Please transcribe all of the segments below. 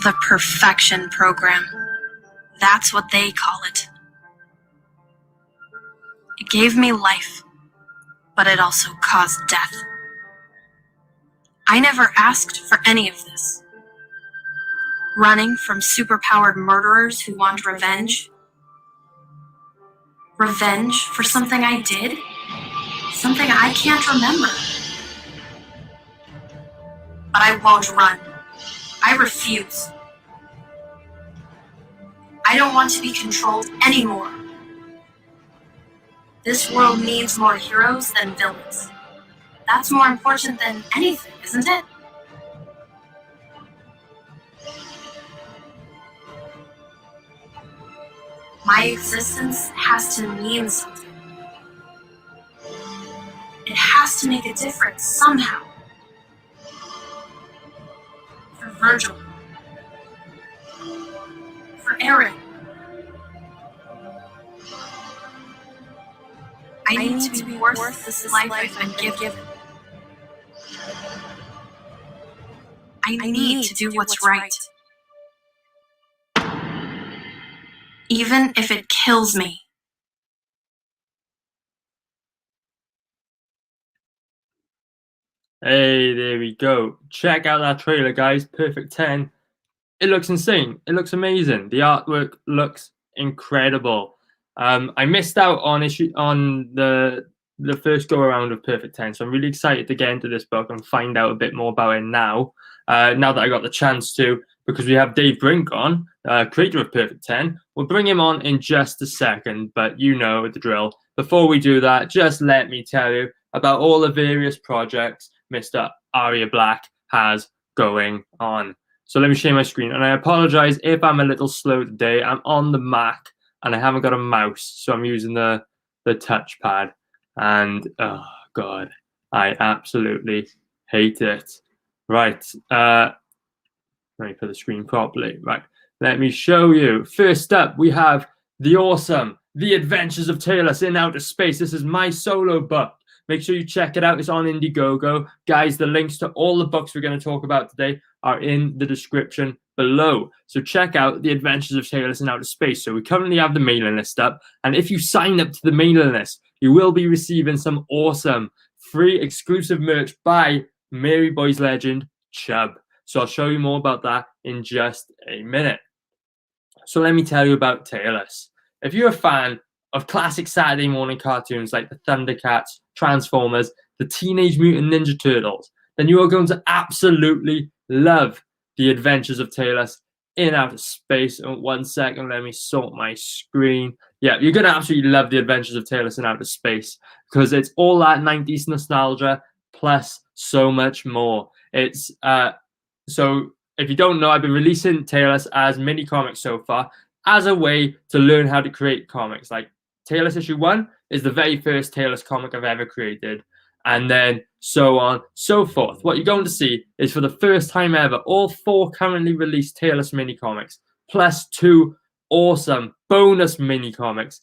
The perfection program. That's what they call it. It gave me life, but it also caused death. I never asked for any of this. Running from superpowered murderers who want revenge. Revenge for something I did? Something I can't remember. But I won't run. I refuse. I don't want to be controlled anymore. This world needs more heroes than villains. That's more important than anything, isn't it? My existence has to mean something. It has to make a difference somehow. For Virgil. For Aaron. I need to be worth this life I've been given. I need to do what's right. Even if it kills me. Hey, there we go. Check out that trailer, guys. Perfect 10. It looks insane. It looks amazing. The artwork looks incredible. I missed out on the first go around of Perfect 10, so I'm really excited to get into this book and find out a bit more about it now. Now that I got the chance to, because we have Dave Brink on, creator of Perfect 10. We'll bring him on in just a second, but you know the drill. Before we do that, just let me tell you about all the various projects Mr. Aria Black has going on. So let me share my screen, and I apologize if I'm a little slow today. I'm on the Mac and I haven't got a mouse, so I'm using the touchpad, and oh god, I absolutely hate it. Right, let me put the screen properly. Right, let me show you. First up, we have the awesome The Adventures of Taylor in Outer Space. This is my solo book. Make sure you check it out. It's on Indiegogo. Guys, the links to all the books we're going to talk about today are in the description below. So check out The Adventures of Taylor in Outer Space. So we currently have the mailing list up. And if you sign up to the mailing list, you will be receiving some awesome free exclusive merch by Mary Boy's legend, Chubb. So I'll show you more about that in just a minute. So let me tell you about Taylor's. If you're a fan of classic Saturday morning cartoons like the Thundercats, Transformers, the Teenage Mutant Ninja Turtles, then you are going to absolutely love The Adventures of Taylor in Outer Space. Oh, 1 second, let me sort my screen. Yeah, you're going to absolutely love The Adventures of Taylor in Outer Space because it's all that 90s nostalgia plus so much more. It's so if you don't know, I've been releasing Taylor as mini comics so far as a way to learn how to create comics. Like Taylor issue 1 is the very first Taylor comic I've ever created, and then so on, so forth. What you're going to see is for the first time ever, all 4 currently released Taylor mini comics, plus 2 awesome bonus mini comics,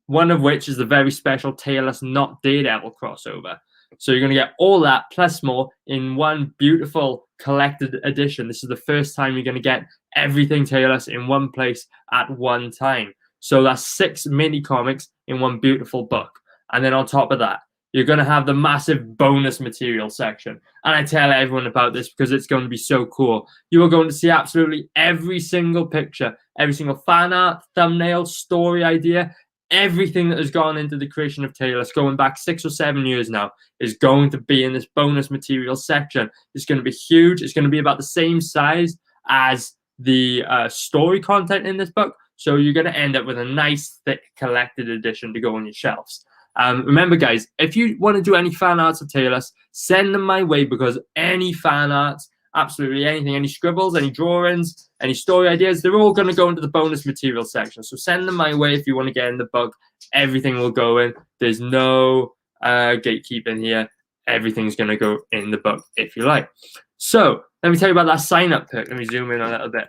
one of which is the very special Taylor Not Daredevil crossover. So you're going to get all that plus more in one beautiful collected edition. This is the first time you're going to get everything Taylor in one place at one time. So that's 6 mini comics in one beautiful book. And then on top of that, you're going to have the massive bonus material section. And I tell everyone about this because it's going to be so cool. You are going to see absolutely every single picture, every single fan art, thumbnail, story idea, everything that has gone into the creation of Taylor, going back 6 or 7 years now, is going to be in this bonus material section. It's going to be huge. It's going to be about the same size as the story content in this book. So you're going to end up with a nice, thick, collected edition to go on your shelves. Remember, guys, if you want to do any fan arts of Taylor, send them my way, because any fan arts, absolutely anything, any scribbles, any drawings, any story ideas, they're all going to go into the bonus material section. So send them my way if you want to get in the book. Everything will go in. There's no gatekeeping here. Everything's going to go in the book if you like. So let me tell you about that sign-up pick. Let me zoom in a little bit.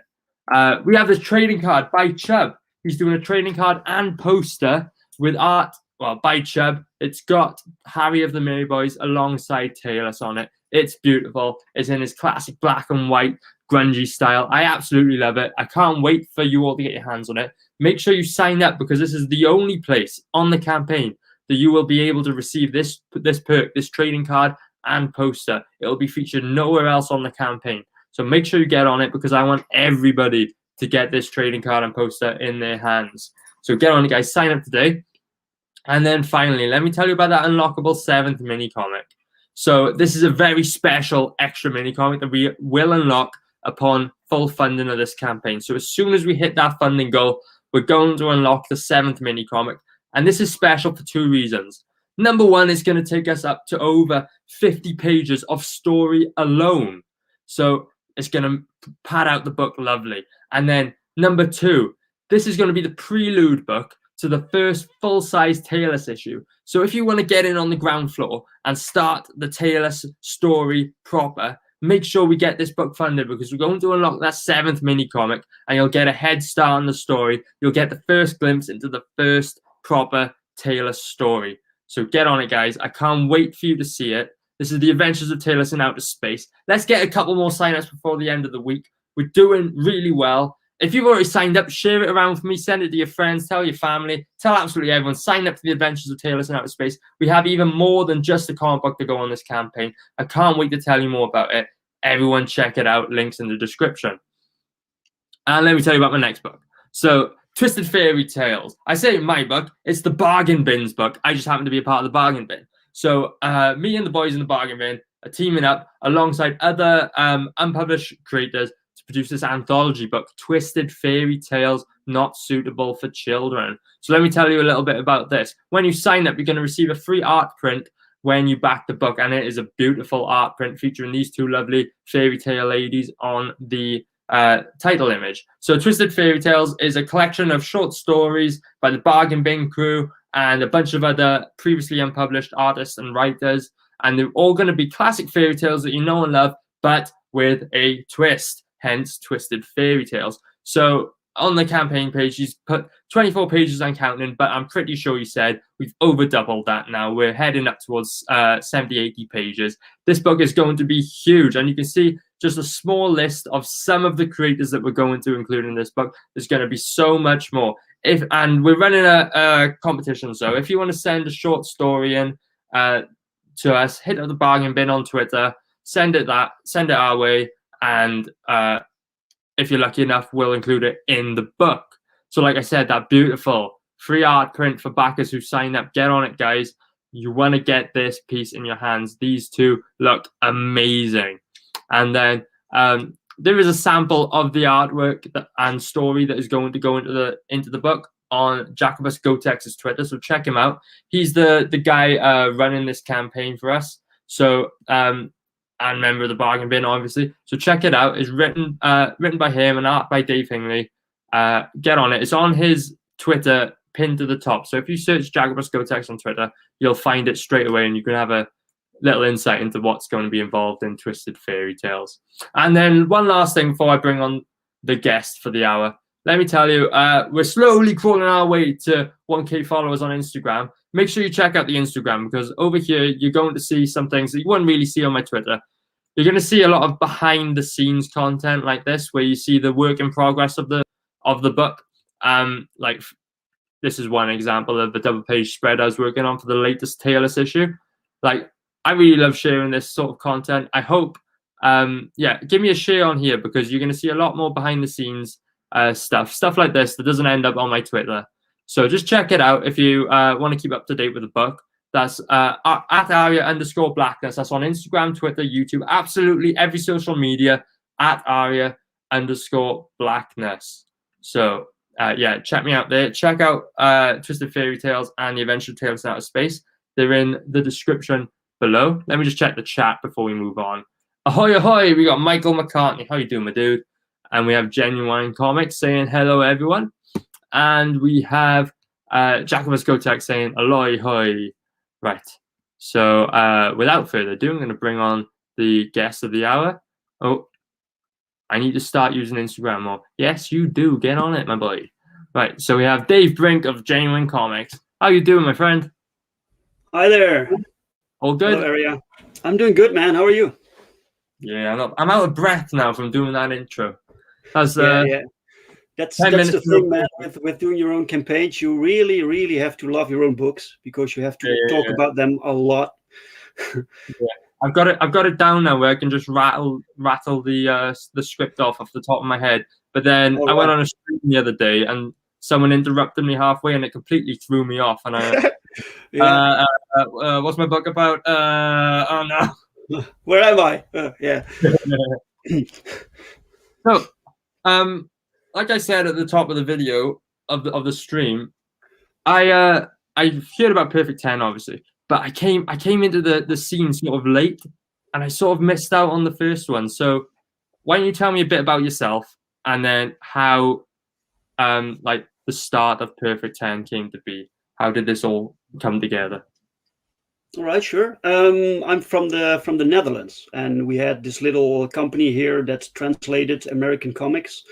We have this trading card by Chubb. He's doing a trading card and poster with art, well, by Chubb. It's got Harry of the Mary Boys alongside Taylor on it. It's beautiful. It's in his classic black and white, grungy style. I absolutely love it. I can't wait for you all to get your hands on it. Make sure you sign up, because this is the only place on the campaign that you will be able to receive this perk, this trading card and poster. It'll be featured nowhere else on the campaign. So make sure you get on it, because I want everybody to get this trading card and poster in their hands. So get on it, guys. Sign up today. And then finally, let me tell you about that Unlockable 7th mini-comic. So this is a very special extra mini-comic that we will unlock upon full funding of this campaign. So as soon as we hit that funding goal, we're going to unlock the 7th mini-comic. And this is special for 2 reasons. Number one, it's going to take us up to over 50 pages of story alone. So it's going to pad out the book lovely. And then number 2, this is going to be the prelude book to the first full-size Tailless issue. So if you want to get in on the ground floor and start the Tailless story proper, make sure we get this book funded, because we're going to unlock that 7th mini-comic, and you'll get a head start on the story. You'll get the first glimpse into the first proper Tailless story. So get on it, guys. I can't wait for you to see it. This is the Adventures of Tailless in Outer Space. Let's get a couple more sign-ups before the end of the week. We're doing really well. If you've already signed up, share it around for me. Send it to your friends. Tell your family. Tell absolutely everyone. Sign up to the Adventures of Tailless in Outer Space. We have even more than just the comic book to go on this campaign. I can't wait to tell you more about it. Everyone check it out. Links in the description. And let me tell you about my next book. So, Twisted Fairy Tales. I say my book. It's the Bargain Bin's book. I just happen to be a part of the Bargain Bin. So, me and the boys in the Bargain Bin are teaming up alongside other unpublished creators to produce this anthology book, Twisted Fairy Tales Not Suitable for Children. So let me tell you a little bit about this. When you sign up, you're going to receive a free art print when you back the book, and it is a beautiful art print featuring these 2 lovely fairy tale ladies on the title image. So Twisted Fairy Tales is a collection of short stories by the Bargain Bin crew and a bunch of other previously unpublished artists and writers, and they're all going to be classic fairy tales that you know and love, but with a twist, hence Twisted Fairy Tales. So on the campaign page, he's put 24 pages and counting, but I'm pretty sure he said we've over doubled that now. We're heading up towards 70, 80 pages. This book is going to be huge, and you can see just a small list of some of the creators that we're going to include in this book. There's going to be so much more. And we're running a competition, so if you want to send a short story in to us, hit up the Bargain Bin on Twitter, send it our way, and if you're lucky enough, we'll include it in the book. So like I said, that beautiful free art print for backers who sign up. Get on it, guys. You want to get this piece in your hands. These 2 look amazing. And then there is a sample of the artwork and story that is going to go into the book on Jacobus Gotex's Twitter. So check him out. He's the guy running this campaign for us. So and member of the Bargain Bin, obviously. So check it out. It's written by him and art by Dave Hingley. Get on it. It's on his Twitter, pinned to the top. So if you search Jacobus Gotex on Twitter, you'll find it straight away, and you can have a little insight into what's going to be involved in Twisted Fairy Tales. And then one last thing before I bring on the guest for the hour. Let me tell you, we're slowly crawling our way to 1K followers on Instagram. Make sure you check out the Instagram, because over here you're going to see some things that you wouldn't really see on my Twitter. You're going to see a lot of behind the scenes content like this, where you see the work in progress of the book. Like this is one example of the double page spread I was working on for the latest Tailless issue. Like, I really love sharing this sort of content. I hope, give me a share on here, because you're going to see a lot more behind the scenes stuff like this that doesn't end up on my Twitter. So just check it out if you want to keep up to date with the book. That's at @Aria_Blackness. That's on Instagram, Twitter, YouTube, absolutely every social media at @Aria_Blackness. So check me out there. Check out Twisted Fairy Tales and the Adventure of Tailless in Outer Space. They're in the description below. Let me just check the chat before we move on. Ahoy, ahoy! We got Michael McCartney. How you doing, my dude? And we have GenuineComics saying hello, everyone. And we have Jacobus Gotex saying aloy hoy. Right. So without further ado, I'm going to bring on the guest of the hour. Oh, I need to start using Instagram more. Yes, you do. Get on it, my boy. Right. So we have Dave Brink of GenuineComics. How you doing, my friend? Hi there. All good? Hello, Aria. I'm doing good, man. How are you? Yeah, I'm out of breath now from doing that intro. That's Yeah. That's 10 minutes the thing, man. ago. With doing your own campaigns, you really have to love your own books, because you have to talk about them a lot. Yeah. I've got it down now where I can just rattle the script off the top of my head. But then I went on a stream the other day and someone interrupted me halfway and it completely threw me off. And I, what's my book about? Oh no, where am I? Yeah. So, like I said at the top of the video of the stream, I heard about Perfect 10 obviously, but I came into the scene sort of late, and I sort of missed out on the first one. So why don't you tell me a bit about yourself, and then how like the start of Perfect 10 came to be? How did this all come together? All right, sure. I'm from the Netherlands, and we had this little company here that translated American comics.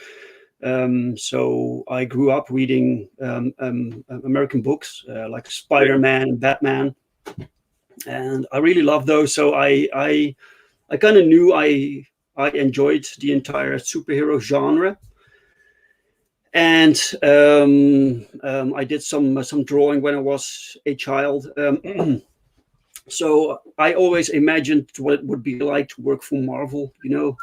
So I grew up reading American books like Spider-Man and Batman, and I really loved those. So I kind of knew I enjoyed the entire superhero genre. And I did some drawing when I was a child. So I always imagined what it would be like to work for Marvel, you know.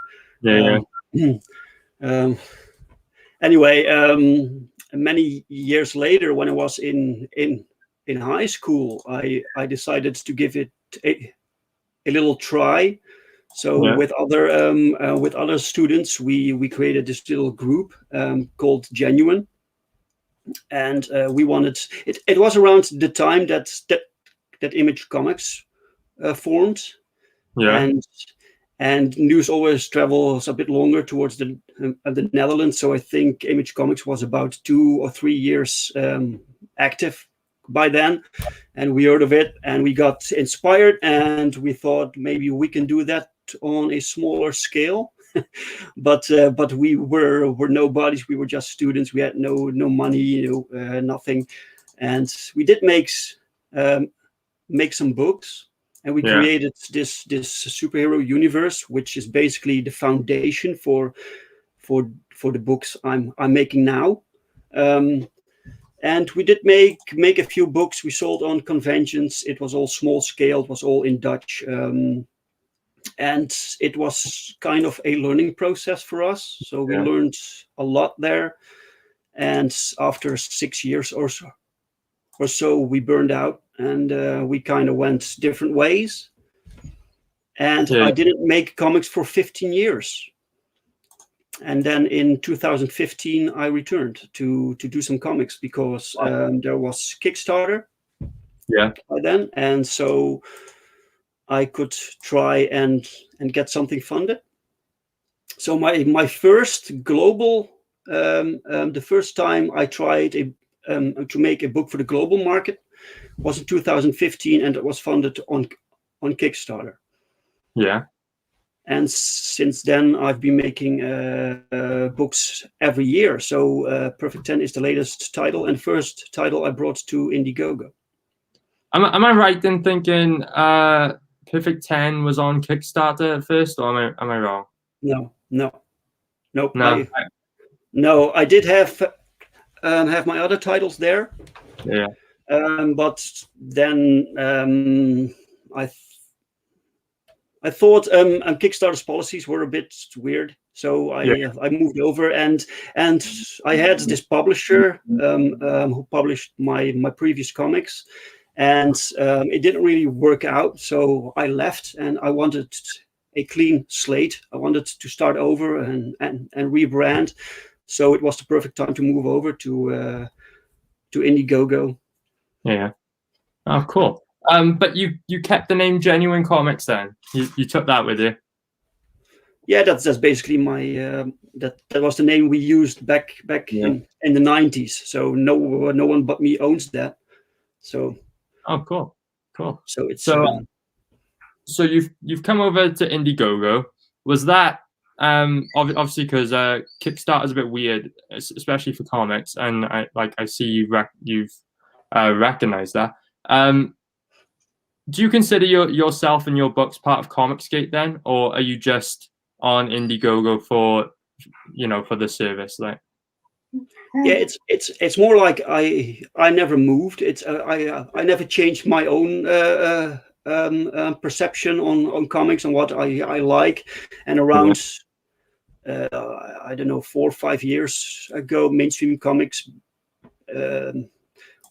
Anyway, many years later, when I was in high school, I decided to give it a little try. So with other students, we created this little group called Genuine, and we wanted it. It was around the time that Image Comics formed, and news always travels a bit longer towards the Netherlands. So I think Image Comics was about 2 or 3 years active by then, and we heard of it and we got inspired, and we thought maybe we can do that on a smaller scale. but we were nobodies. We were just students. We had no money, nothing, and we did make some books, and we created this superhero universe, which is basically the foundation for the books I'm making now. And we did make a few books. We sold on conventions. It was all small scale. It was all in Dutch. And it was kind of a learning process for us. So we learned a lot there. And after 6 years or so, we burned out, and we kind of went different ways. And I didn't make comics for 15 years. And then in 2015, I returned to do some comics, because there was Kickstarter by then. And so I could try and get something funded. So my first global, the first time I tried to make a book for the global market was in 2015, and it was funded on Kickstarter. Yeah. And since then, I've been making books every year. So Perfect 10 is the latest title, and first title I brought to Indiegogo. Am I right in thinking Perfect 10 was on Kickstarter at first, or am I wrong? No. No. I did have my other titles there. Yeah. But then I thought Kickstarter's policies were a bit weird, so I moved over, and I had this publisher who published my previous comics, and it didn't really work out. So I left, and I wanted a clean slate. I wanted to start over and rebrand. So it was the perfect time to move over to Indiegogo. Yeah. Oh, cool. But you kept the name GenuineComics then. You took that with you. Yeah, that's basically my that was the name we used back in the 90s. So no one but me owns that. So. Oh, cool. So it's so you've come over to Indiegogo. Was that obviously because Kickstarter is a bit weird, especially for comics, and I see you've recognized that. do you consider yourself and your books part of Comicsgate then, or are you just on Indiegogo for for the service? Like, Yeah, it's more like I never moved. It's I never changed my own perception on comics and what I like. And around I don't know, 4 or 5 years ago, mainstream comics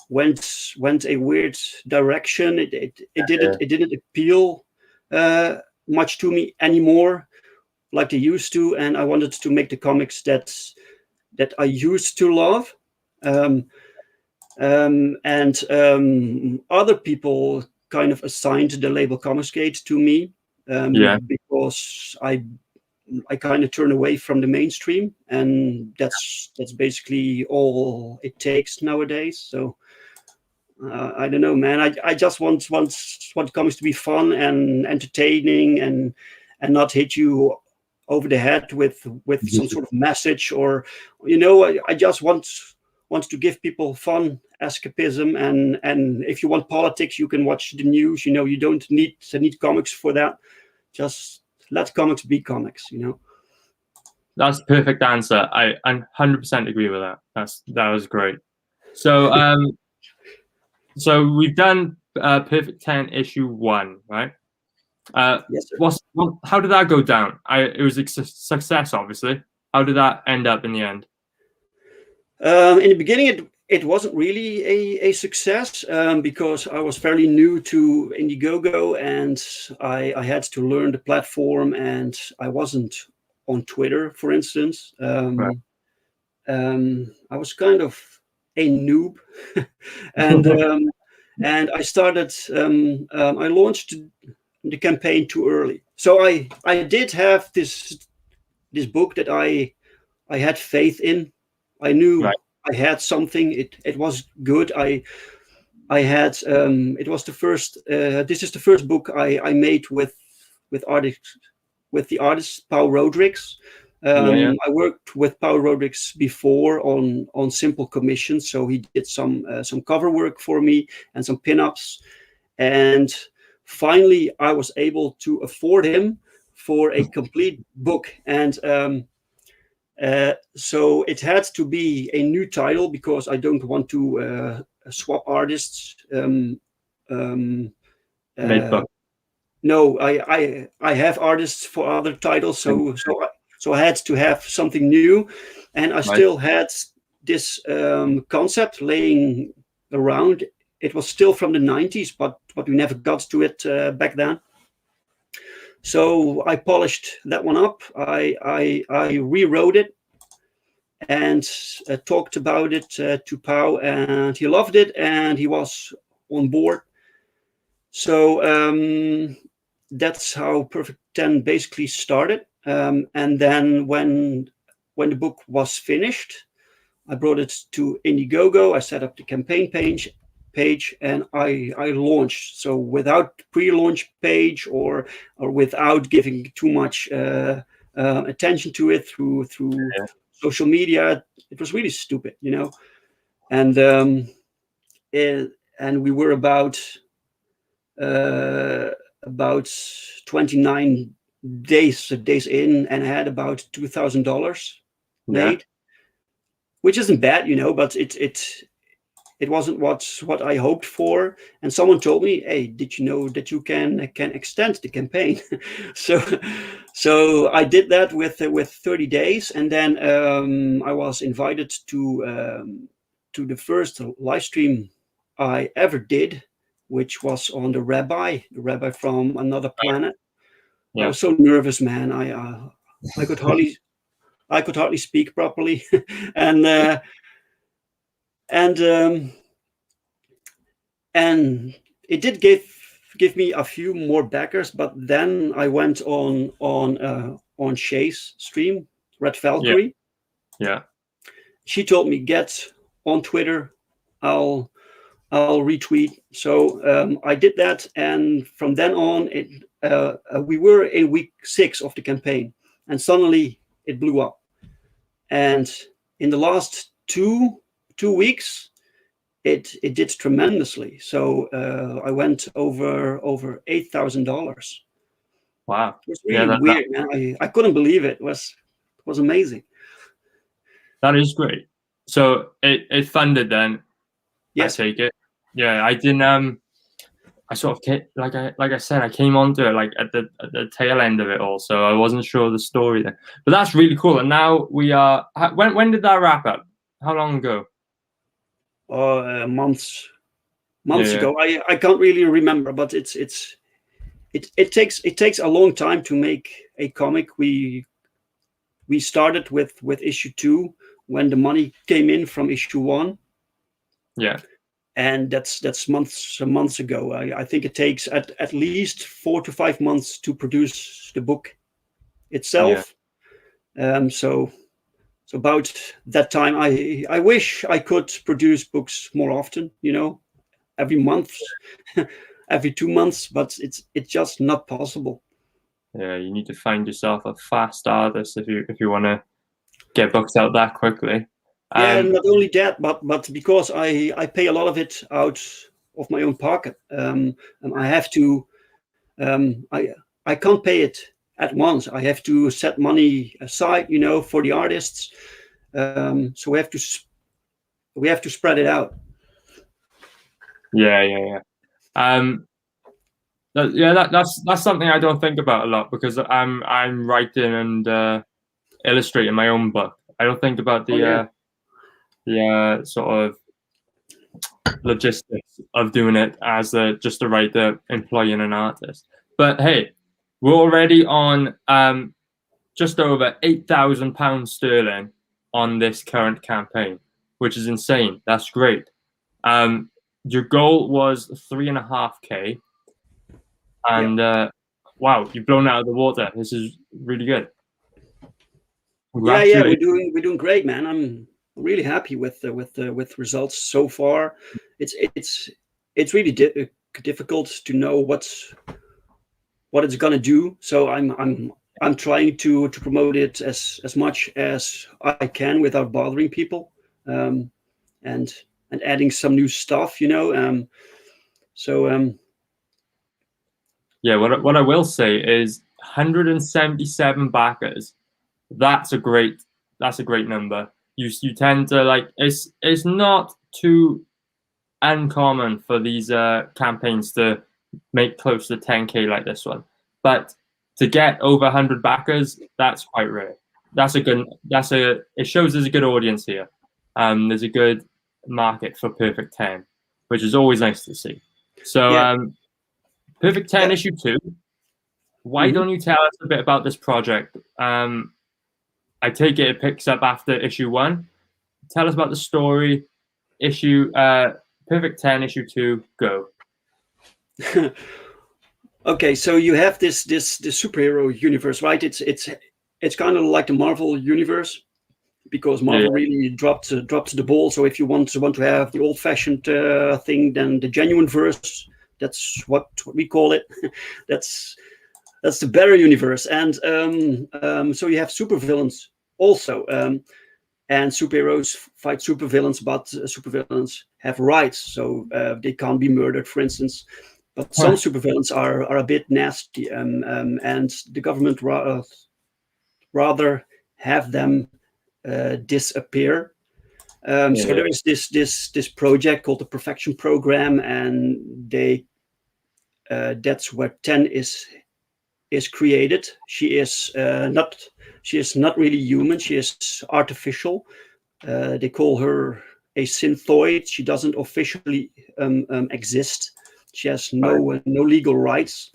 went a weird direction. It didn't appeal much to me anymore like they used to, and I wanted to make the comics that I used to love. And other people kind of assigned the label Comicsgate to me because I kind of turn away from the mainstream, and that's basically all it takes nowadays. So I don't know, man. I just want comics to be fun and entertaining and not hit you over the head with some sort of message, or I just want to give people fun escapism, and if you want politics, you can watch the news. You don't need comics for that. Just let comics be comics. That's the perfect answer. I 100% agree with that. That was great. So so we've done Perfect 10 issue 1, right? Yes, sir. How did that go down? It was a success, obviously. How did that end up in the end? In the beginning, it wasn't really a success because I was fairly new to Indiegogo, and I had to learn the platform, and I wasn't on Twitter, for instance. Right. I was kind of a noob, and I started. I launched the campaign too early, so I did have this book that I had faith in. I knew I had something. It was good. I had. It was the first. This is the first book I made with the artist Paul Rodrigues. I worked with Paul Rodrigues before on simple commissions, so he did some cover work for me and some pinups, and finally I was able to afford him for a complete book, and so it had to be a new title because I don't want to swap artists. No, I have artists for other titles, so I had to have something new, and I still had this concept laying around. It was still from the 90s, but we never got to it back then. So I polished that one up. I rewrote it and talked about it to Pau, and he loved it, and he was on board. So that's how Perfect 10 basically started. And then when the book was finished, I brought it to Indiegogo. I set up the campaign page, and I launched. So without pre-launch page or without giving too much attention to it through social media, it was really stupid, And and we were about 29 days in, and had about $2,000 made, which isn't bad, but it wasn't what I hoped for. And someone told me, "Hey, did you know that you can extend the campaign?" so I did that with 30 days, and then I was invited to the first live stream I ever did, which was on the rabbi from another planet. I was so nervous, man. I could hardly speak properly, and it did give me a few more backers. But then I went on Shay's stream, Red Valkyrie. Yeah. She told me, get on Twitter. I'll retweet. So I did that, and from then on, we were in week 6 of the campaign, and suddenly it blew up. And in the last two weeks, it did tremendously. So I went over $8,000. Wow. It was really that, weird, man. I couldn't believe it. It was amazing. that is great. So it funded then. Yes. I take it. Yeah, I didn't. I sort of like I said, I came onto it like at the tail end of it all, so I wasn't sure of the story there. But that's really cool. And now we are. When did that wrap up? How long ago? Months Yeah. ago. I can't really remember, but it takes a long time to make a comic. We started with issue 2 when the money came in from issue 1. Yeah. And that's months ago. I think it takes at least 4 to 5 months to produce the book itself. Yeah. So about that time, I wish I could produce books more often. Every month, every 2 months, but it's just not possible. Yeah, you need to find yourself a fast artist if you want to get books out that quickly. Yeah, not only that, but because I pay a lot of it out of my own pocket, and I have to, I can't pay it at once. I have to set money aside, for the artists. So we have to spread it out. Yeah. That's something I don't think about a lot because I'm writing and illustrating my own book. I don't think about the sort of logistics of doing it as just a writer employing an artist. But hey, we're already on just over £8,000 sterling on this current campaign, which is insane. That's great. Your goal was 3.5K, and wow, you've blown out of the water. This is really good. Yeah, we're doing great, man. I'm really happy with results so far. It's really difficult to know what it's gonna do. So I'm trying to promote it as much as I can without bothering people, and adding some new stuff, Yeah, what I will say is 177 backers. That's a great number. You tend to like it's not too uncommon for these campaigns to make close to 10K like this one, but to get over 100 backers, that's quite rare. It shows there's a good audience here. There's a good market for Perfect 10, which is always nice to see. So Perfect 10 issue 2. Why don't you tell us a bit about this project? I take it picks up after issue 1. Tell us about the story. Perfect 10 issue 2. Go. Okay, so you have this superhero universe, right? It's kind of like the Marvel universe, because Marvel really dropped the ball. So if you want to have the old-fashioned thing, then the genuine verse, that's what we call it. that's the better universe. And so you have supervillains also, and superheroes fight supervillains, but supervillains have rights, so they can't be murdered, for instance. But some supervillains are a bit nasty, and the government rather have them disappear. So there is this project called the Perfection Program, and that's where 10 is created. She is not really human. She is artificial. They call her a synthoid. She doesn't officially exist. She has no legal rights,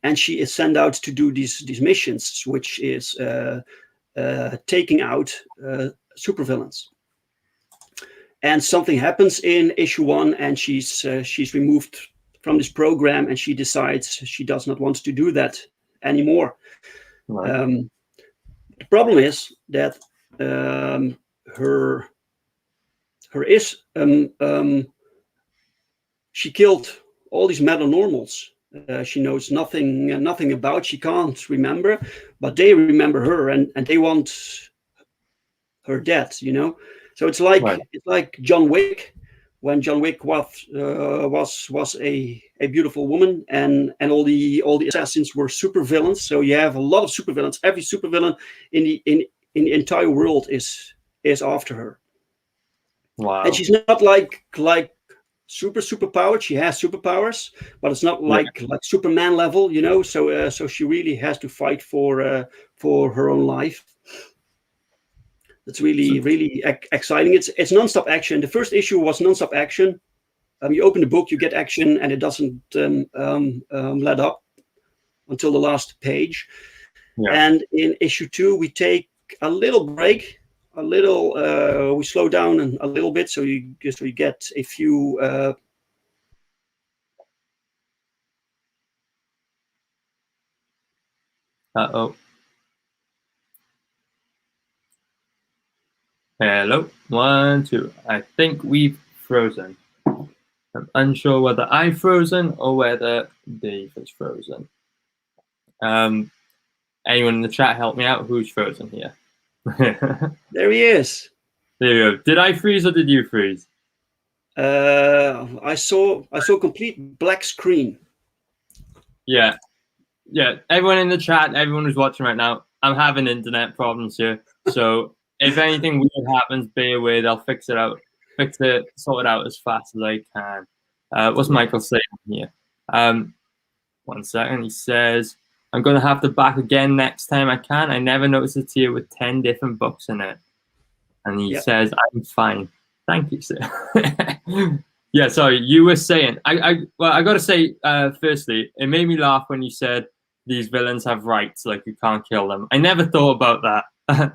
and she is sent out to do these missions, which is taking out supervillains. And something happens in issue 1, and she's removed from this program, and she decides she does not want to do that anymore. Right. The problem is that she killed all these metanormals. She knows nothing about. She can't remember, but they remember her, and they want her dead. So it's like John Wick. John Wick was a beautiful woman, and all the assassins were supervillains. So you have a lot of supervillains. Every supervillain in the entire world is after her. Wow. And she's not like super powered. She has superpowers, but it's not like Superman level, you know. So she really has to fight for her own life. It's really exciting. It's non-stop action. The first issue was non-stop action. You open the book, you get action, and it doesn't let up until the last page. Yeah. And in issue 2, we take a little break, we slow down a little bit, so you get a few. Uh-oh. Hello, 1, 2. I think we've frozen. I'm unsure whether I've frozen or whether Dave has frozen. Anyone in the chat help me out? Who's frozen here? There he is. There you go. Did I freeze or did you freeze? I saw complete black screen. Yeah. Everyone in the chat, everyone who's watching right now, I'm having internet problems here. So if anything weird happens, bear with. I'll fix it out. Sort it out as fast as I can. What's Michael saying here? 1 second. He says, I'm going to have to back again next time I can. I never noticed a tier with 10 different books in it. And he says, I'm fine. Thank you, sir. Yeah, sorry. You were saying, I got to say, firstly, it made me laugh when you said these villains have rights, like you can't kill them. I never thought about that.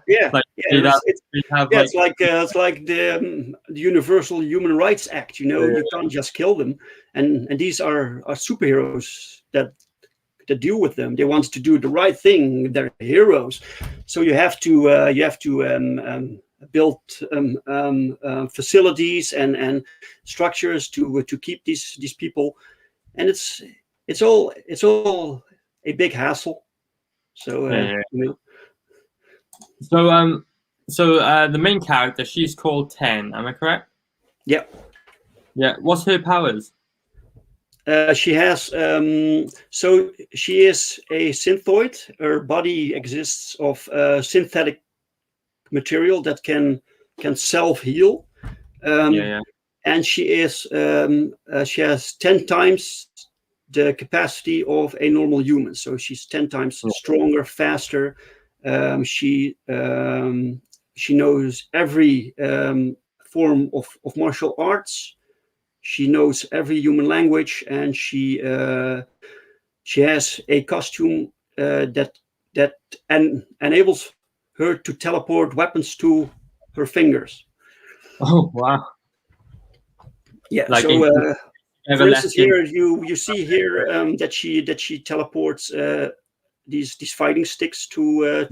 It's like the Universal Human Rights Act. You know, you can't just kill them, and these are superheroes that deal with them. They want to do the right thing. They're heroes, so you have to build facilities and structures to keep these people, and it's all a big hassle. So you know. So the main character, she's called 10. Am I correct? Yeah. Yeah. What's her powers? She has so she is a synthoid. Her body exists of synthetic material that can self-heal. And she has 10 times the capacity of a normal human. So she's 10 times stronger, faster. She knows every form of martial arts. She knows every human language, and she has a costume that enables her to teleport weapons to her fingers. Oh wow! Yeah. Like so, for instance, here you see here that she teleports these fighting sticks to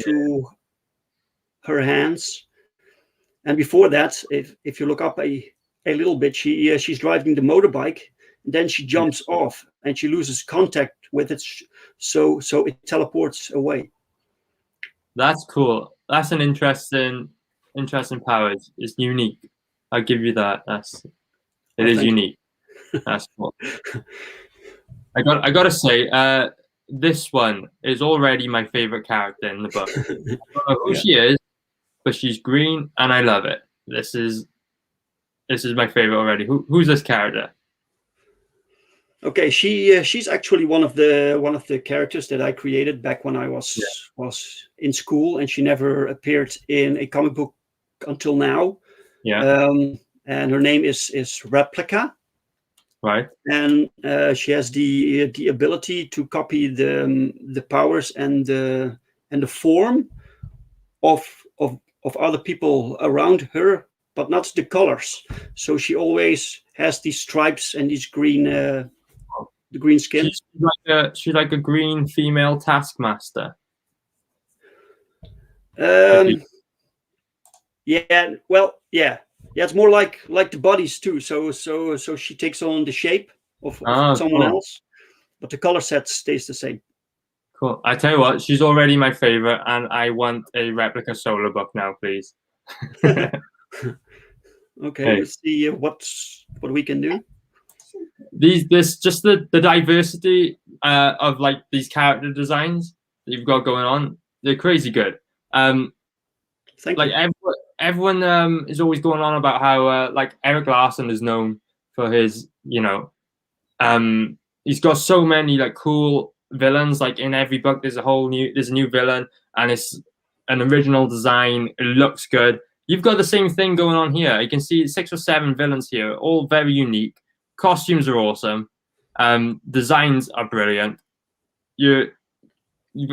her hands. And before that, if you look up a little bit, she's driving the motorbike, and then she jumps off and she loses contact with it, so it teleports away. That's cool. That's an interesting power. It's unique. I'll give you that. It is unique. That's cool. I gotta say, this one is already my favorite character in the book. I don't know who she is, but she's green and I love it. This is my favorite already. Who's this character? Okay, she's actually one of the characters that I created back when I was in school, and she never appeared in a comic book until now. Yeah. And her name is Replica. Right. And she has the ability to copy the powers and the form of other people around her, but not the colors. So she always has these stripes and these green the green skin. She's like a green female Taskmaster. Yeah. Well, yeah. Yeah, it's more like the bodies too. So she takes on the shape of someone else, but the color set stays the same. Cool. I tell you what, she's already my favorite, and I want a Replica solo book now, please. Okay, let's see what's what we can do. This just the diversity of like these character designs that you've got going on. They're crazy good. Thank like you. everyone is always going on about how like Eric Larson is known for his, you know, he's got so many like cool villains. Like in every book, there's a new villain, and it's an original design. It looks good. You've got the same thing going on here. You can see 6 or 7 villains here, all very unique. Costumes are awesome. Designs are brilliant. You've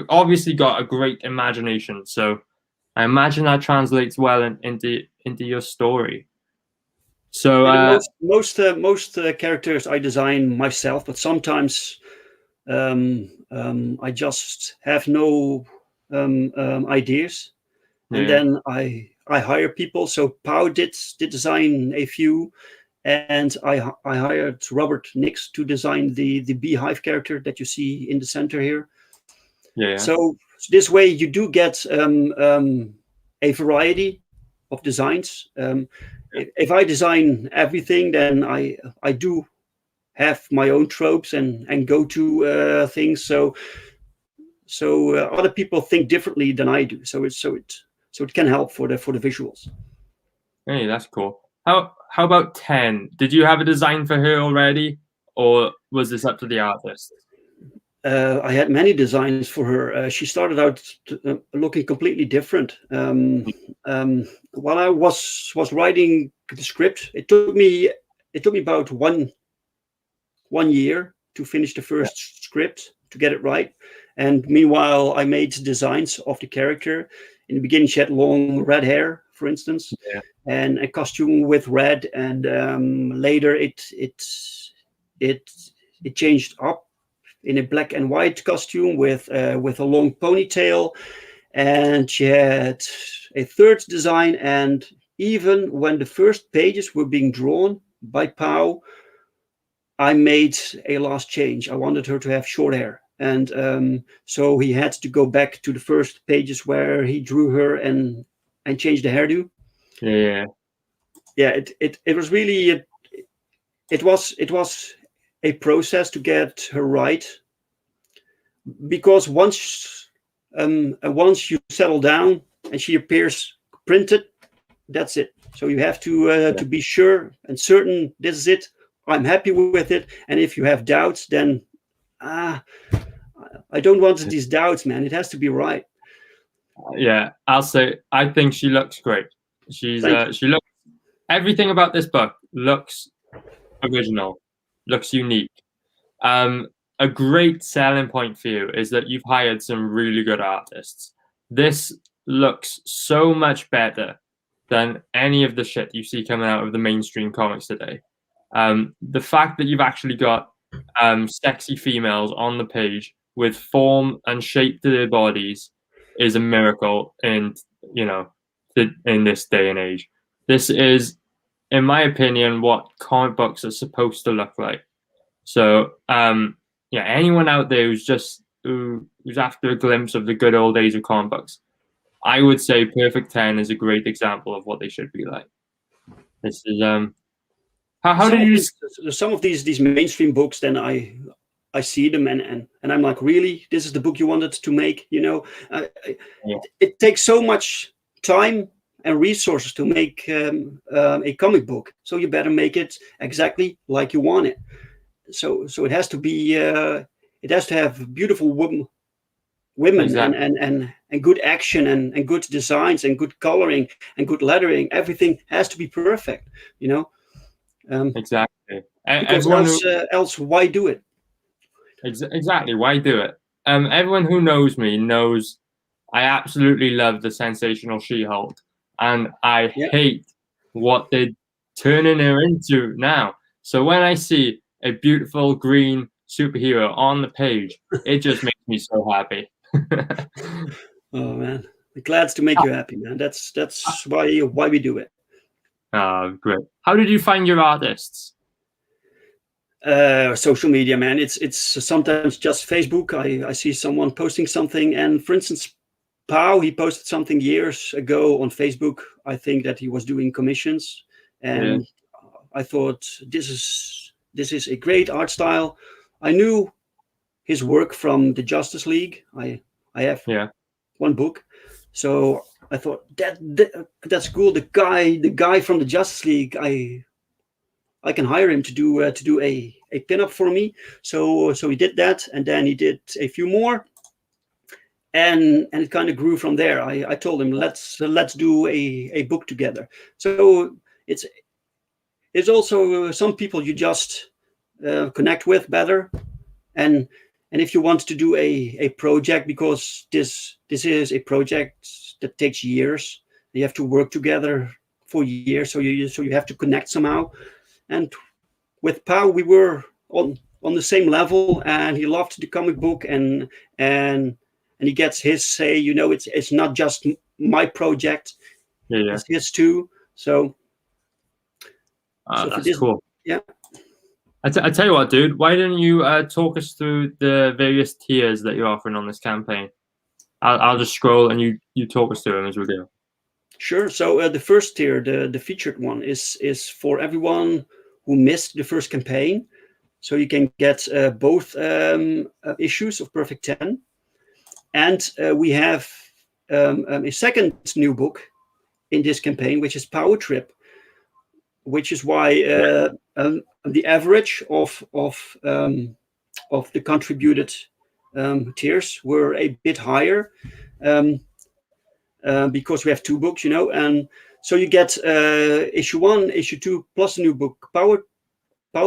obviously got a great imagination, so I imagine that translates well into your story. So most characters I design myself, but sometimes I just have no ideas, and then I hire people. So Pau did design a few, and I hired Robert Nix to design the beehive character that you see in the center here. Yeah. So this way you do get a variety of designs. If I design everything, then I do have my own tropes and go-to things. So other people think differently than I do. So it can help for the visuals. Hey, that's cool. How about 10? Did you have a design for her already, or was this up to the artist? I had many designs for her. She started out looking completely different. While I was writing the script, it took me about one year to finish the first script, to get it right. And meanwhile, I made designs of the character. In the beginning, she had long red hair, for instance, and a costume with red. And later, it changed up in a black and white costume with a long ponytail, and she had a third design. And even when the first pages were being drawn by Pau, I made a last change. I wanted her to have short hair, and so he had to go back to the first pages where he drew her and change the hairdo. It was really it was a process to get her right, because once you settle down and she appears printed, that's it. So you have to be sure and certain this is it. I'm happy with it. And if you have doubts, then I don't want these doubts, man. It has to be right. Yeah, I'll say I think she looks great. She looks, everything about this book looks original, looks unique. A great selling point for you is that you've hired some really good artists. This looks so much better than any of the shit you see coming out of the mainstream comics today. The fact that you've actually got sexy females on the page with form and shape to their bodies is a miracle in this day and age. This is, in my opinion, what comic books are supposed to look like. So anyone out there who's after a glimpse of the good old days of comic books, I would say Perfect 10 is a great example of what they should be like. This is how did you? Some of these mainstream books, then I see them and I'm like, really, this is the book you wanted to make? It takes so much time and resources to make a comic book, so you better make it exactly like you want it. So it has to be it has to have beautiful women exactly. and good action and good designs and good coloring and good lettering. Everything has to be perfect, exactly. Because else why do it? Exactly, why do it? Everyone who knows me knows I absolutely love the sensational She-Hulk, and I hate what they're turning her into now. So when I see a beautiful green superhero on the page, it just makes me so happy. Oh man, glad to make you happy, man. That's why we do it. Great. How did you find your artists? Social media, man. It's sometimes just Facebook. I see someone posting something, and for instance, Pau, he posted something years ago on Facebook. I think that he was doing commissions, and I thought this is a great art style. I knew his work from the Justice League. I have one book, so I thought that's cool. The guy from the Justice League, I can hire him to do a pinup for me. So he did that, and then he did a few more, and it kind of grew from there. I told him let's do a book together. So it's also some people you just connect with better, and if you want to do a project, because this is a project that takes years, you have to work together for years, so you have to connect somehow. And with Pau, we were on the same level, and he loved the comic book, and he gets his say. It's not just my project; it's his too. So that's cool. Yeah. I tell you what, dude. Why don't you talk us through the various tiers that you're offering on this campaign? I'll just scroll, and you talk us through them as we go. Sure. So the first tier, the featured one, is for everyone who missed the first campaign. So you can get both issues of Perfect 10. And we have a second new book in this campaign, which is Power Trip, which is why the average of the contributed tiers were a bit higher. Because we have two books, and so you get issue 1, issue 2, plus a new book, Power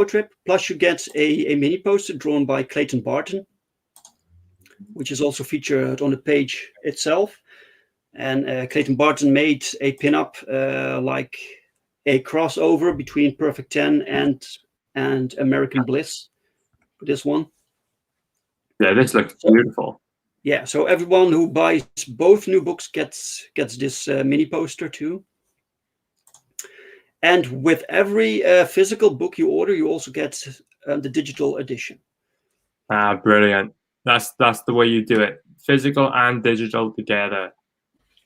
Trip, plus you get a mini poster drawn by Clayton Barton, which is also featured on the page itself. And Clayton Barton made a pinup like a crossover between Perfect 10 and American Bliss for this one. Yeah, this looks beautiful. Yeah, so everyone who buys both new books gets this mini poster too. And with every physical book you order, you also get the digital edition. Brilliant. That's the way you do it. Physical and digital together.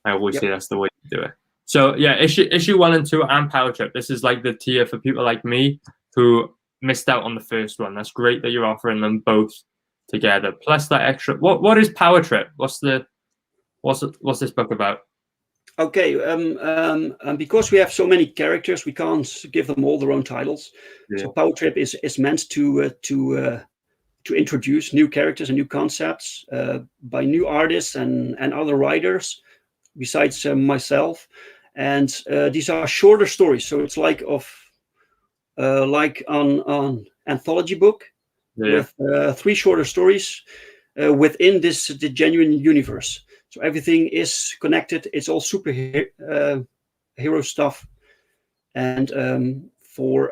I always say that's the way you do it. So yeah, issue 1 and 2 and Power Trip. This is like the tier for people like me who missed out on the first one. That's great that you're offering them both together, plus that extra. What is Power Trip? What's this book about? Okay, because we have so many characters, we can't give them all their own titles. So Power Trip is meant to introduce new characters and new concepts by new artists and other writers besides myself. And these are shorter stories, so it's like an anthology book. With 3 shorter stories within the Genuine universe. So everything is connected. It's all superhero stuff. And for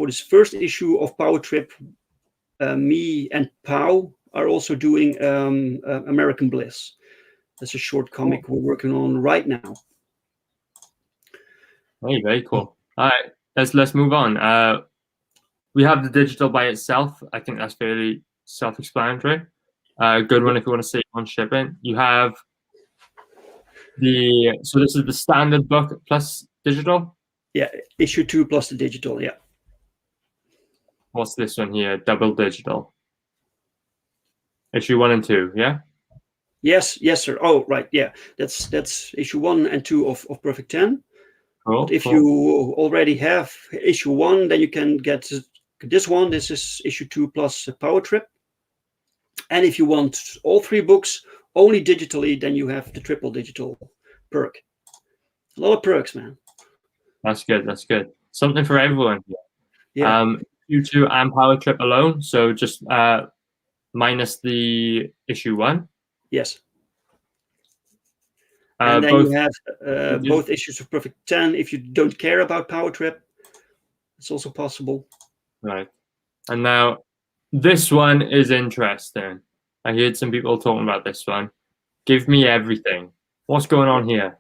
this first issue of Power Trip, me and Pau are also doing American Bliss. That's a short comic we're working on right now. Hey, very cool. All right, let's move on. We have the digital by itself. I think that's fairly self-explanatory. Good one if you want to save on shipping. You have so this is the standard book plus digital? Yeah, issue 2 plus the digital, yeah. What's this one here? Double digital. Issue 1 and 2, yeah? Yes, sir. Oh, right, yeah. That's issue 1 and 2 of Perfect 10. Cool, but if you already have issue 1, then you can get this one. This is issue 2 plus Power Trip. And if you want all 3 books only digitally, then you have the triple digital perk. A lot of perks, man. That's good. Something for everyone. Yeah. Issue 2 and Power Trip alone. So just minus the issue 1. Yes. And then you have both issues of Perfect 10. If you don't care about Power Trip, it's also possible. Right. And now this one is interesting. I heard some people talking about this one. Give me everything. What's going on here?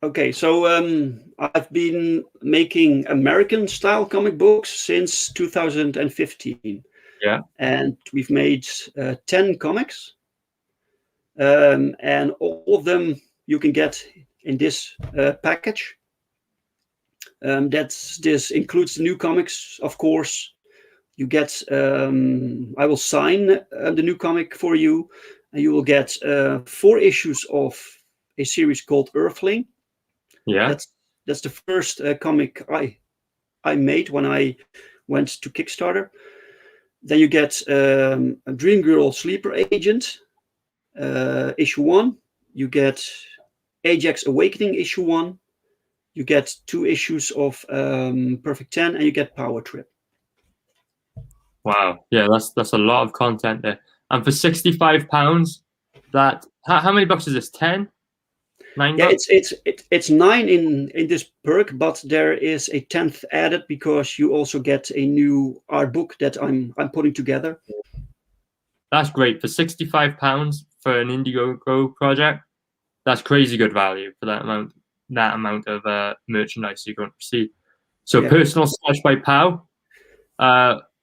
Okay, so I've been making American style comic books since 2015. Yeah. And we've made 10 comics. And all of them you can get in this package. This includes the new comics, of course. You get, I will sign the new comic for you, and you will get 4 issues of a series called Earthling. Yeah. That's the first comic I made when I went to Kickstarter. Then you get a Dream Girl Sleeper Agent, issue 1. You get Ajax Awakening, issue 1. You get 2 issues of Perfect 10, and you get Power Trip. Wow. Yeah, that's a lot of content there. And for £65, that how many books is this? 10? 9 Yeah, books? it's 9 in this perk, but there is a 10th added because you also get a new art book that I'm putting together. That's great. For £65 for an Indiegogo project, that's crazy good value for that amount of merchandise you're going to receive. So Yeah. personal slash by POW.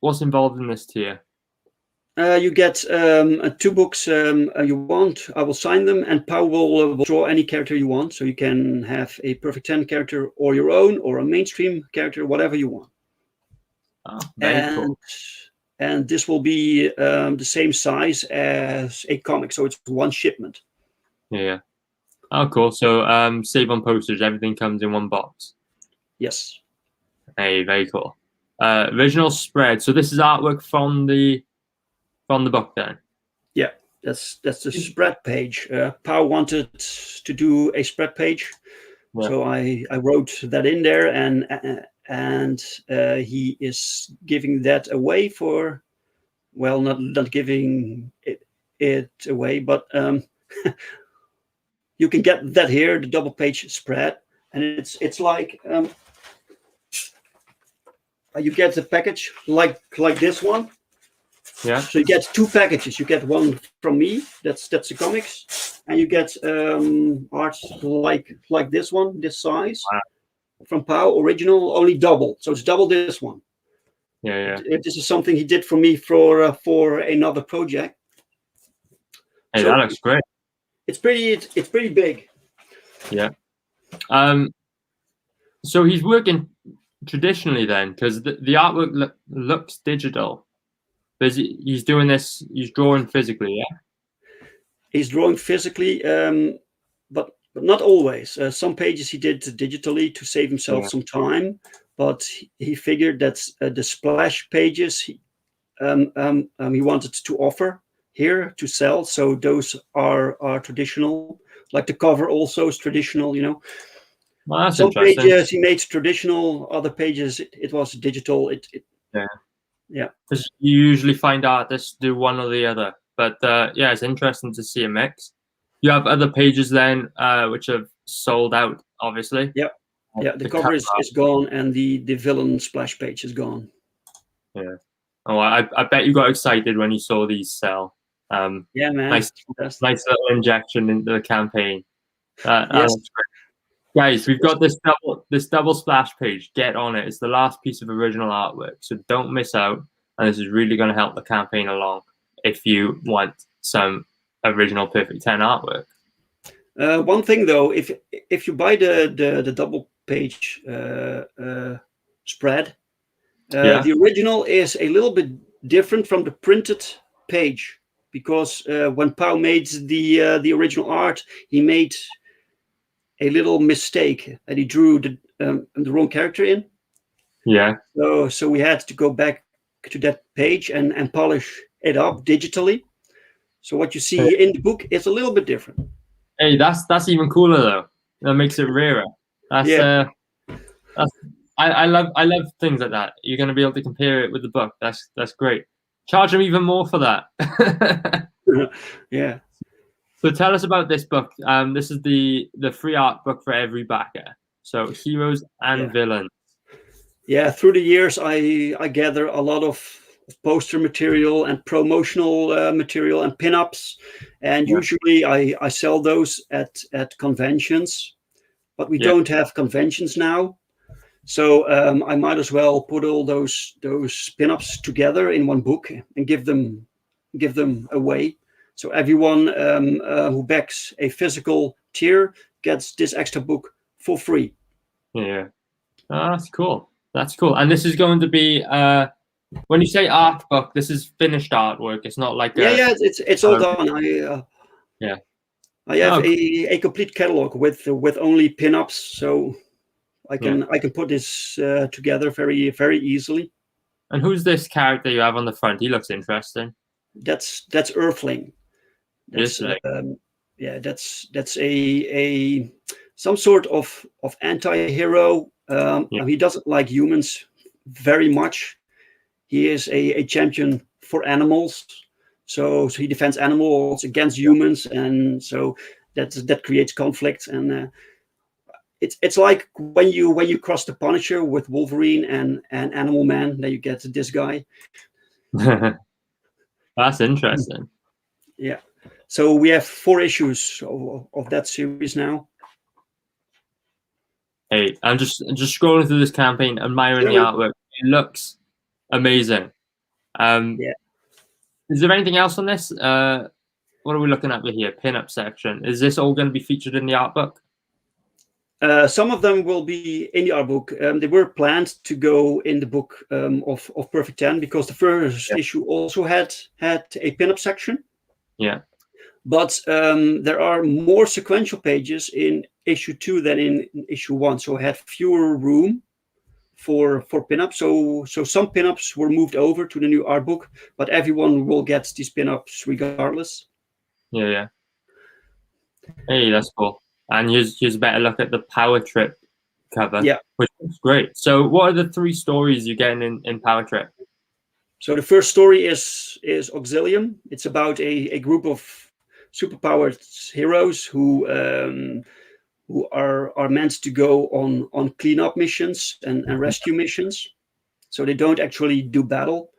What's involved in this tier? You get 2 books you want. I will sign them, and POW will draw any character you want. So you can have a Perfect 10 character or your own, or a mainstream character, whatever you want. Oh, very cool. And this will be the same size as a comic, so it's 1 shipment. Yeah. Oh, cool. So save on postage. Everything comes in 1 box. Yes. Hey, very cool. Original spread. So this is artwork from the book then. Yeah, that's the spread page. POW wanted to do a spread page, Yeah. so I wrote that in there, and he is giving that away for, well, not giving it away, but you can get that here, the double page spread, and it's like you get the package like this one. Yeah. So you get 2 packages. You get one from me, that's the comics, and you get art like this one, this size. Wow. From POW, original, only double. So it's double this one. Yeah. This is something he did for me for another project. Hey, So that looks great. It's pretty big. Yeah. So he's working traditionally then, because the artwork looks digital. But he's doing this. He's drawing physically. Yeah. He's drawing physically, but not always. Some pages he did digitally to save himself some time, but he figured that the splash pages he wanted to offer here to sell. So those are traditional. Like the cover also is traditional, you know. Well, that's some interesting. pages he made traditional, other pages it was digital. Yeah. Because you usually find artists do one or the other. But yeah, it's interesting to see a mix. You have other pages then which have sold out, obviously. Yeah. Yeah, the cover is gone, and the villain splash page is gone. Yeah. Oh, I bet you got excited when you saw these sell. Yeah, man. Nice little injection into the campaign. Yes. Guys, we've got this double splash page. Get on it. It's the last piece of original artwork, so don't miss out. And this is really going to help the campaign along if you want some original Perfect 10 artwork. One thing though, if you buy the double page spread, the original is a little bit different from the printed page, because when POW made the original art, he made a little mistake, and he drew the wrong character in. Yeah. So we had to go back to that page and polish it up digitally. So what you see in the book is a little bit different. Hey, that's even cooler though. That makes it rarer. I love things like that. You're going to be able to compare it with the book. That's great. Charge them even more for that. Yeah. So tell us about this book. This is the free art book for every backer. So heroes and villains. Yeah, through the years I gather a lot of poster material and promotional material and pinups, and usually I sell those at conventions, but we don't have conventions now. So I might as well put all those pinups together in one book and give them away. So everyone who backs a physical tier gets this extra book for free. Yeah. Oh, that's cool. That's cool. And this is going to be when you say art book, this is finished artwork. It's not like Yeah, it's all done. Yeah. I have Oh, a complete catalog with only pinups, so I Yeah. can put this together very easily. And who's this character you have on the front? He looks interesting. That's Earthling. That's Earthling. yeah, that's a some sort of anti-hero. Yeah. He doesn't like humans very much. He is a champion for animals, so he defends animals against humans, and so that creates conflict. And it's like when you cross the Punisher with Wolverine and Animal Man, then you get this guy. That's interesting. Yeah. So we have 4 issues of that series now. Hey, I'm just scrolling through this campaign, admiring the Sure. artwork. It looks amazing. Yeah. Is there anything else on this? What are we looking at here? Pin-up section. Is this all going to be featured in the art book? Some of them will be in the art book. They were planned to go in the book of Perfect 10 because the first issue also had a pinup section. Yeah. But there are more sequential pages in issue 2 than in issue 1, so I had fewer room for pinups. So some pinups were moved over to the new art book, but everyone will get these pinups regardless. Yeah. Hey, that's cool. And here's a better look at the Power Trip cover, which looks great. So what are the 3 stories you're getting in Power Trip? So the first story is Auxilium. It's about a group of superpowered heroes who are meant to go on cleanup missions and rescue missions. So they don't actually do battle.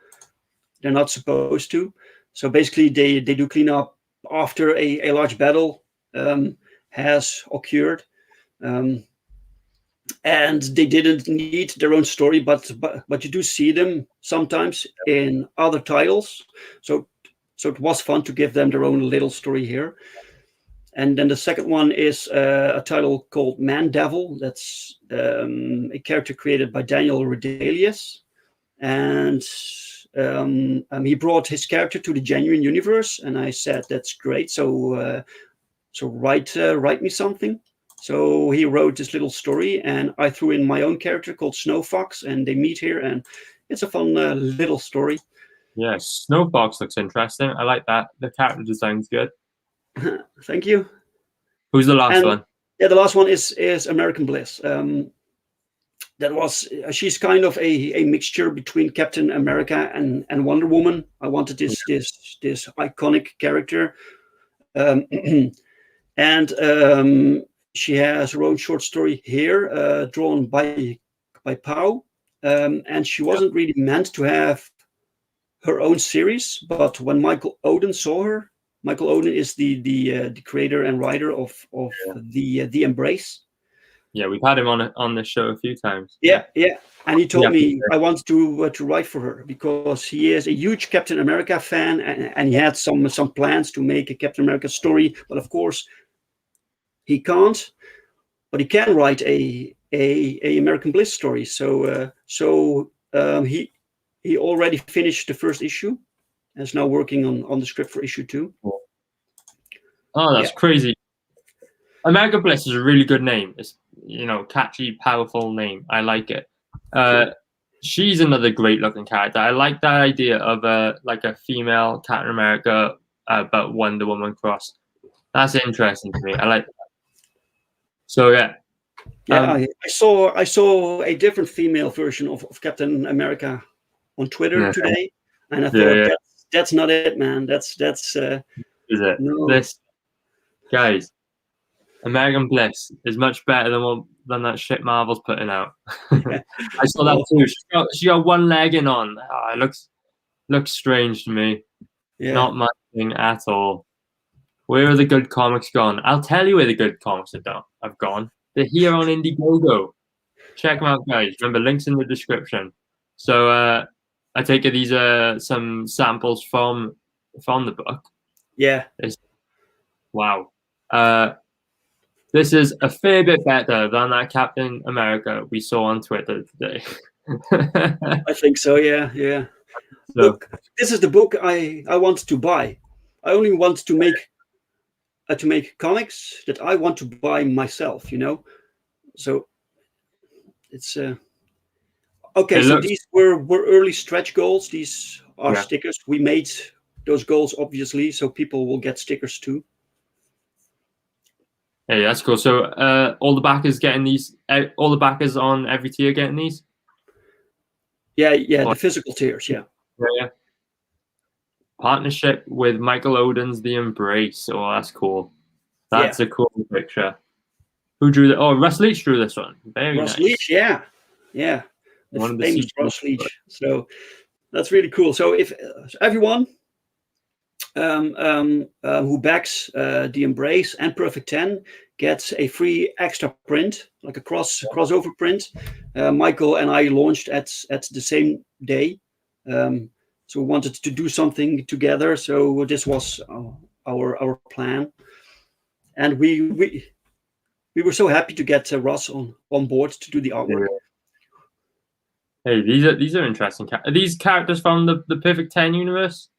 They're not supposed to. So basically they do cleanup after a large battle has occurred. And they didn't need their own story, but you do see them sometimes in other titles. So it was fun to give them their own little story here. And then the second one is a title called Man Devil. That's a character created by Daniel Redelius. And he brought his character to the Genuine universe. And I said, that's great. So write me something. So he wrote this little story, and I threw in my own character called Snow Fox, and they meet here, and it's a fun little story. Yeah, Snow Fox looks interesting. I like that. The character design's good. Thank you. Who's the last one? Yeah, the last one is American Bliss. She's kind of a mixture between Captain America and Wonder Woman. I wanted this iconic character. And she has her own short story here, drawn by Pau, and she wasn't really meant to have her own series. But when Michael Oden saw her, Michael Oden is the creator and writer of the Embrace. Yeah, we've had him on the show a few times. Yeah, and he told me I wanted to write for her because he is a huge Captain America fan, and he had some plans to make a Captain America story, but of course he can't. But he can write a American Bliss story. So he already finished the first issue and is now working on the script for issue 2. Oh, that's crazy. American Bliss is a really good name. It's catchy, powerful name. I like it. She's another great looking character. I like that idea of a female Captain America, but Wonder Woman cross. That's interesting to me. I like that. So yeah. I saw a different female version of Captain America on Twitter today, and I thought that's not it, man. That's is it? No. This guys, American Bliss is much better than that shit Marvel's putting out. I saw that too. She got one legging on. Oh, it looks strange to me. Yeah. Not my thing at all. Where are the good comics gone? I'll tell you where the good comics have gone. They're here on Indiegogo. Check them out, guys. Remember, links in the description. So I take it these are some samples from the book. Yeah. Wow. This is a fair bit better than that Captain America we saw on Twitter today. I think so. Yeah, yeah. So, Look, this is the book I want to buy. I only want to make comics that I want to buy myself. You know, so it's okay. it So looks, these were early stretch goals. These are yeah. stickers. We made those goals obviously, so people will get stickers too. Hey, that's cool. So, all the backers getting these. All the backers on every tier getting these. Yeah, yeah. Or- The physical tiers. Yeah. yeah. Partnership with Michael Odin's The Embrace. Oh, that's cool. That's a cool picture. Who drew that? Oh, Russ Leach drew this one. Very Russ nice. Leach, yeah, yeah. One of the famous CGI Russ Leach. So that's really cool. So if everyone who backs The Embrace and Perfect 10 gets a free extra print, like a crossover print. Michael and I launched at the same day. So we wanted to do something together. So this was our plan. And we were so happy to get Russ on board to do the artwork. Hey, these are interesting. Are these characters from the Perfect 10 universe?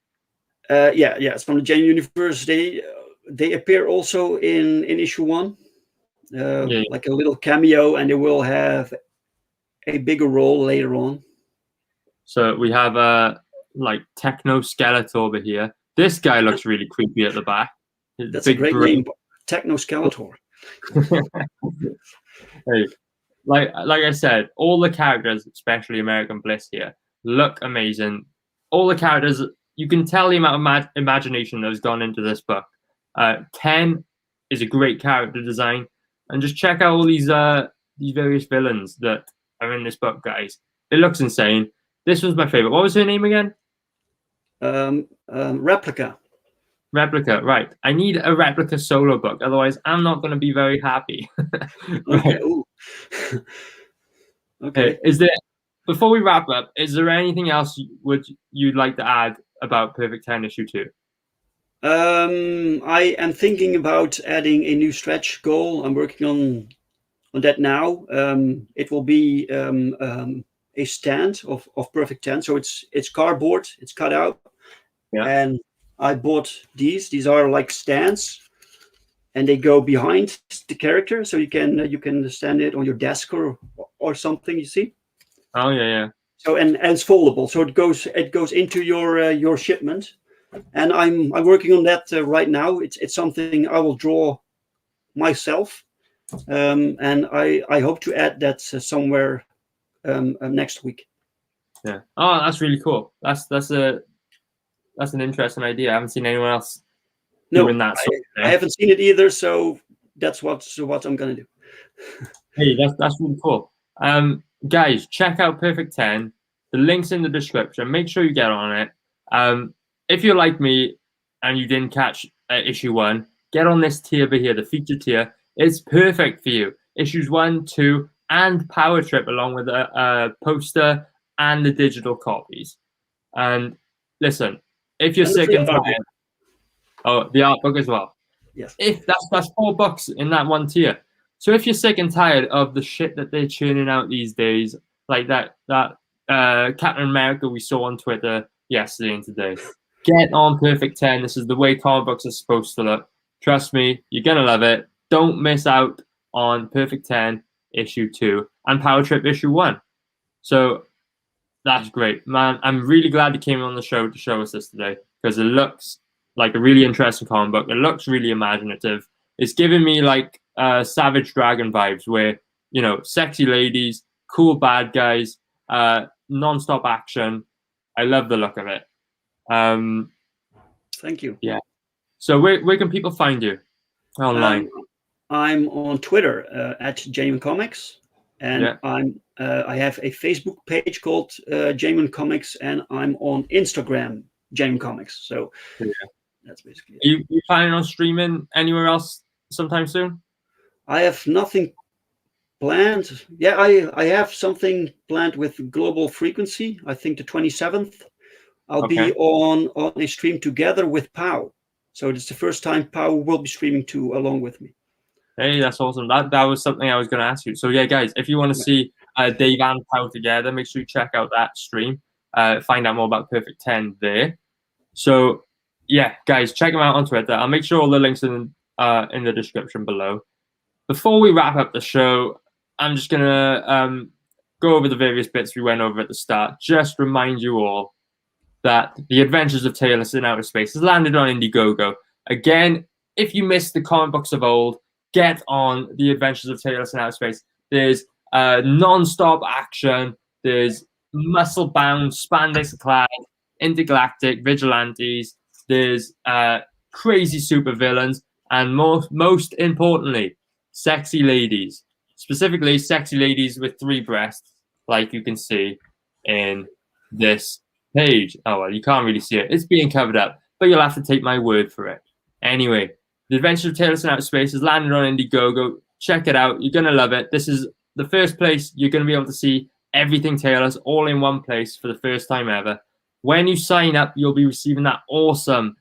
Yeah, it's from the Gen Universe. They appear also in issue 1, like a little cameo, and they will have a bigger role later on. So we have like Techno Skeletor over here. This guy looks really creepy at the back. That's a great name, Techno Skeletor. Hey, like I said, all the characters, especially American Bliss here, look amazing. All the characters, you can tell the amount of imagination that has gone into this book. 10 is a great character design, and just check out all these various villains that are in this book, guys. It looks insane. This was my favorite. What was her name again? Replica. Replica, right. I need a Replica solo book, otherwise I'm not going to be very happy. Right. Okay. Okay. Is there, before we wrap up, is there anything else you'd like to add about Perfect 10 issue 2? I am thinking about adding a new stretch goal. I'm working on that now. It will be a stand of Perfect 10. So it's cardboard, it's cut out. Yeah. And I bought these. These are like stands, and they go behind the character, so you can stand it on your desk or something. You see? Oh yeah. So and it's foldable, so it goes into your shipment. And I'm working on that right now. It's something I will draw myself, and I hope to add that somewhere next week. Yeah. Oh, that's really cool. That's an interesting idea. I haven't seen anyone else doing that. I haven't seen it either, so that's what I'm gonna do. Hey, that's really cool. Guys, check out Perfect 10. The link's in the description. Make sure you get on it. If you're like me and you didn't catch issue 1, get on this tier over here, the feature tier. It's perfect for you. Issues 1, 2, and Power Trip, along with a poster and the digital copies. And listen, if you're sick and tired, the art book as well. Yes. If that's $4 in that one tier. So if you're sick and tired of the shit that they're churning out these days, like that Captain America we saw on Twitter yesterday and today, get on Perfect 10. This is the way comic books are supposed to look. Trust me, you're gonna love it. Don't miss out on Perfect 10 issue 2 and Power Trip issue 1. So that's great, man. I'm really glad you came on the show to show us this today, because it looks like a really interesting comic book. It looks really imaginative. It's giving me like Savage Dragon vibes, where, you know, sexy ladies, cool bad guys, non-stop action. I love the look of it. Thank you. Yeah. So where can people find you online? I'm on Twitter at GenuineComics, and I have a Facebook page called GenuineComics, and I'm on Instagram GenuineComics. So that's basically it. You planning on streaming anywhere else sometime soon? I have nothing planned. Yeah, I have something planned with Global Frequency. I think the 27th. I'll be on a stream together with Pau. So it's the first time Pau will be streaming too, along with me. Hey, that's awesome. That was something I was going to ask you. So yeah, guys, if you want to see Dave and Pau together, make sure you check out that stream. Find out more about Perfect 10 there. So yeah, guys, check them out on Twitter. I'll make sure all the links in the description below. Before we wrap up the show, I'm just gonna go over the various bits we went over at the start. Just remind you all that The Adventures of Taylor in Outer Space has landed on Indiegogo. Again, if you missed the comic books of old, get on The Adventures of Taylor in Outer Space. There's non-stop action. There's muscle-bound, spandex-clad, intergalactic vigilantes. There's crazy supervillains. And most importantly, sexy ladies. Specifically, sexy ladies with 3 breasts, like you can see in this page. Oh, well, you can't really see it. It's being covered up, but you'll have to take my word for it. Anyway, The Adventure of Taylor in Outer Space has landed on Indiegogo. Check it out. You're going to love it. This is the first place you're going to be able to see everything Taylor's all in one place for the first time ever. When you sign up, you'll be receiving that awesome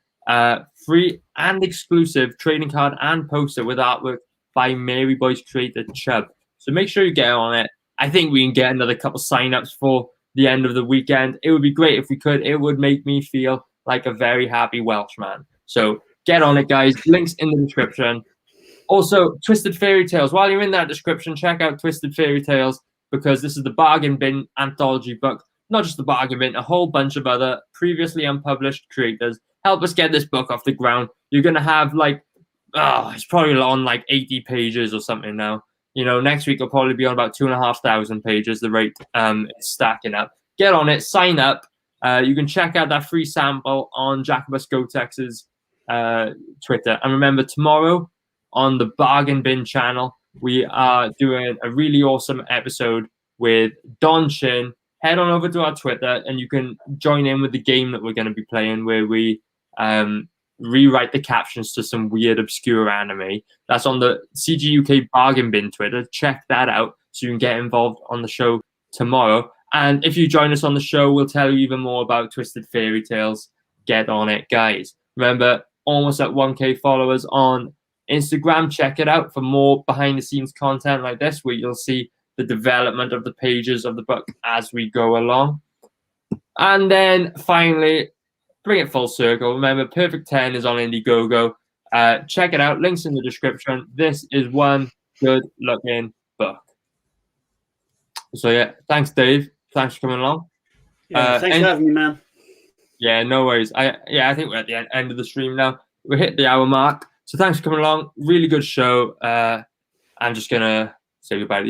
free and exclusive trading card and poster with artwork by Mary Boy's creator Chubb. So make sure you get on it. I think we can get another couple sign-ups for the end of the weekend. It would be great if we could. It would make me feel like a very happy Welshman. So get on it, guys. Links in the description. Also, Twisted Fairy Tales. While you're in that description, check out Twisted Fairy Tales, because this is the Bargain Bin anthology book. Not just the Bargain Bin, a whole bunch of other previously unpublished creators help us get this book off the ground. You're going to have it's probably on 80 pages or something now. You know, next week will probably be on about 2,500 pages. The rate is stacking up. Get on it. Sign up. You can check out that free sample on Jacobus Gotex's Twitter. And remember, tomorrow on the Bargain Bin channel, we are doing a really awesome episode with Don Chin. Head on over to our Twitter and you can join in with the game that we're going to be playing, where we rewrite the captions to some weird, obscure anime. That's on the CG UK Bargain Bin Twitter. Check that out so you can get involved on the show tomorrow. And if you join us on the show, we'll tell you even more about Twisted Fairy Tales. Get on it, guys. Remember, almost at 1K followers on Instagram. Check it out for more behind-the-scenes content like this, where you'll see the development of the pages of the book as we go along. And then finally, bring it full circle. Remember, Perfect 10 is on Indiegogo. Check it out. Links in the description. This is one good-looking book. So, yeah, thanks, Dave. Thanks for coming along. Yeah, thanks for having me, man. Yeah, no worries. I think we're at the end of the stream now. We hit the hour mark. So thanks for coming along. Really good show. I'm just going to say goodbye to the audience.